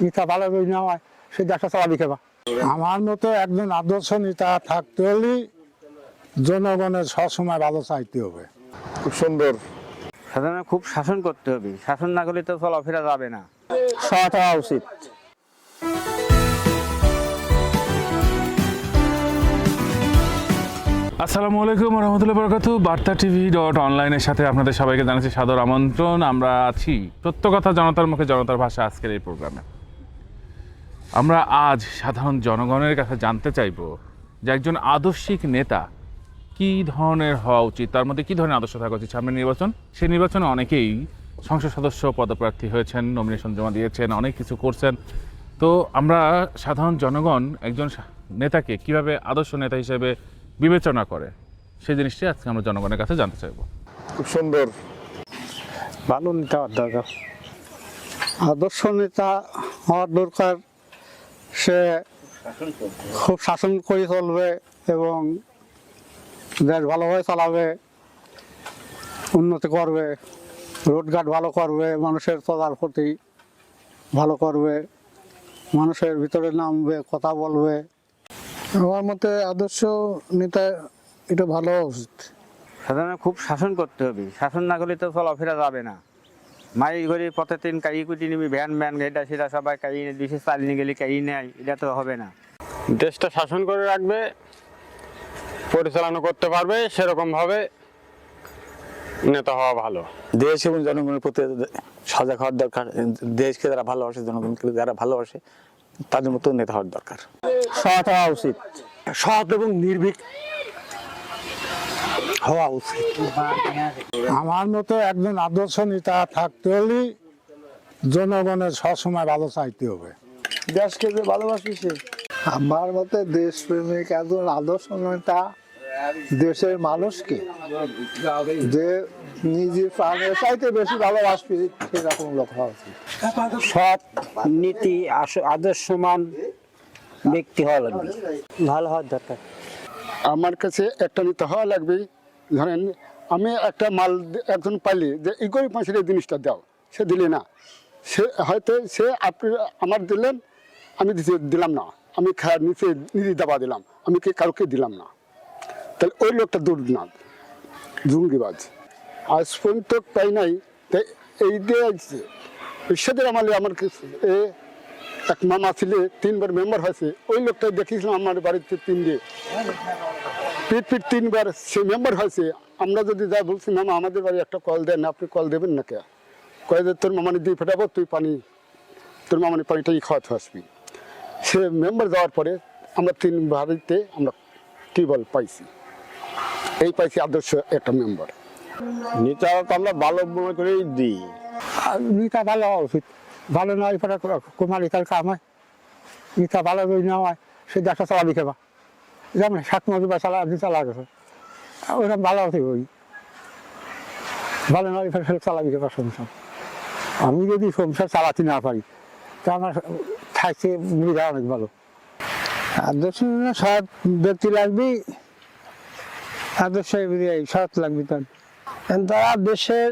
নেতা ভালো করে না হয় সে দেশটা চালাবি খেবা। আমার মতো একজন আদর্শ নেতা থাকতে হলে জনগণের সবসময় ভালো চাইতে হবে। খুব সুন্দর। সাধারণত খুব শাসন করতে হবে, শাসন না করলে তো চলাফেরা যাবে না। সৎ হওয়া উচিত। আসসালামু আলাইকুম রহমতুল্লাহ বরকাতু। বার্তা TV.online-এর সাথে আপনাদের সবাইকে জানাচ্ছি সাদর আমন্ত্রণ। আমরা আছি সত্য কথা জনতার মুখে জনতার ভাষা আজকের এই প্রোগ্রামে। আমরা আজ সাধারণ জনগণের কাছে জানতে চাইব যে একজন আদর্শিক নেতা কী ধরনের হওয়া উচিত, তার মধ্যে কী ধরনের আদর্শ থাকা উচিত। সামনে নির্বাচন, সেই নির্বাচনে অনেকেই সংসদ সদস্য পদপ্রার্থী হয়েছেন, নমিনেশন জমা দিয়েছেন, অনেক কিছু করছেন। তো আমরা সাধারণ জনগণ একজন নেতাকে কিভাবে আদর্শ নেতা হিসেবে বিবেচনা করে সেই জিনিসটি আজকে আমরা জনগণের কাছে জানতে চাইব। খুব সুন্দর। ভালো নেতা হওয়ার দরকার, আদর্শ নেতা হওয়ার দরকার। সে খুব শাসন করে চলবে এবং দেশ ভালোভাবে চালাবে, উন্নতি করবে, রোডঘাট ভালো করবে, মানুষের চলার প্রতি ভালো করবে, মানুষের ভিতরে নামবে, কথা বলবে। আমার মতে আদর্শ নেতা এটা ভালো হওয়া উচিত। সাধারণত খুব শাসন করতে হবে, শাসন না করলে তো চলাফেরা যাবে না। মাই ঘরে পথে তিন কাই কুটি নিবি, ভ্যান ভ্যান এটা সেটা সবাই কাই দিশে চালিয়ে গেলে কাই নেয়, এটা তো হবে না। দেশটা শাসন করে রাখবে, পরিচালনা করতে পারবে, সেরকম ভাবে নেতা হওয়া ভালো। দেশ এবং জনগণের প্রতি সজাগ হওয়ার দরকার। দেশকে যারা ভালোবাসে, জনগণকে যারা ভালোবাসে, তাদের মতো নেতা হওয়ার দরকার। সৎ হওয়া উচিত, সৎ এবং নির্ভীক হওয়া উচিত। আমার মতো একজন আদর্শ নেতা থাকতে হলে জনগণের সবসময় ভালো চাইতে হবে। দেশকে যে ভালোবাসি সে। আমার মতে দেশপ্রেমিক একজন আদর্শ নেতা দেশের মানুষকে যে নিজের প্রাণের চাইতে বেশি ভালোবাসবে সেরকম লোক হওয়া উচিত। সৎ, নীতি, আদর্শমান ব্যক্তি হওয়া লাগবে, ভালো হওয়ার দরকার। আমার কাছে একটা নেতা হওয়া লাগবে। ধরেন আমি একটা মাল একজন পাইলি যে এই গরিব মানুষের এই জিনিসটা দাও, সে দিলে না, সে হয়তো সে আপনি আমার দিলেন, আমি দিলাম না, আমি নিচে নিজে দাবা দিলাম, আমি কাউকে দিলাম না, তাহলে ওই লোকটা দুর্নাম, জঙ্গিবাজ। আজ পর্যন্ত পাই নাই। তাই এই দিয়ে সেদের আমার কিছু এক মামা ছিল 3 বার মেম্বার হয়েছে, ওই লোকটা দেখিয়েছিলাম আমার বাড়িতে 3 দিয়ে পিট 3 বার সে মেম্বার হয়েছে। আমরা যদি যা বলছি মামা আমাদের বাড়ি একটা কল দেন, আপনি কল দেবেন না কে, কয়ে যে তোর মামানি দিয়ে ফেটাবো, তুই পানি তোর মামানি পানিটাই খাওয়াতে আসবি। সে মেম্বার যাওয়ার পরে আমরা 3 বাড়িতে আমরা টিউবওয়েল পাইছি, এই পাইছি আদর্শ একটা মেম্বার। নেতা তো আমরা ভালো মনে করেই দিই। নেতা ভালো হওয়া উচিত, ভালো নয় পরে কুমারী তার কাম হয়। নেতা ভালো করে না হয় সে দেশটা চালাবি খেবা। যেমন 7 মাস বা চালা গেছে, ওরকম ভালো হতে ওই ভালো নয় পরে সে চালাবি খেবা সংসার। আমি যদি সংসার চালাতে না পারি তা আমার থাকছে মুড়ি অনেক ভালো। আদর্শ সৎ ব্যক্তি লাগবে, আদর্শ সৎ লাগবে। তারা দেশের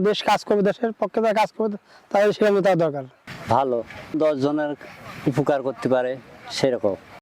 দেশ কাজ করবে, দেশের পক্ষে তারা কাজ করবে, তাদের সেরকম তার দরকার। ভালো 10 জনের উপকার করতে পারে সেরকম।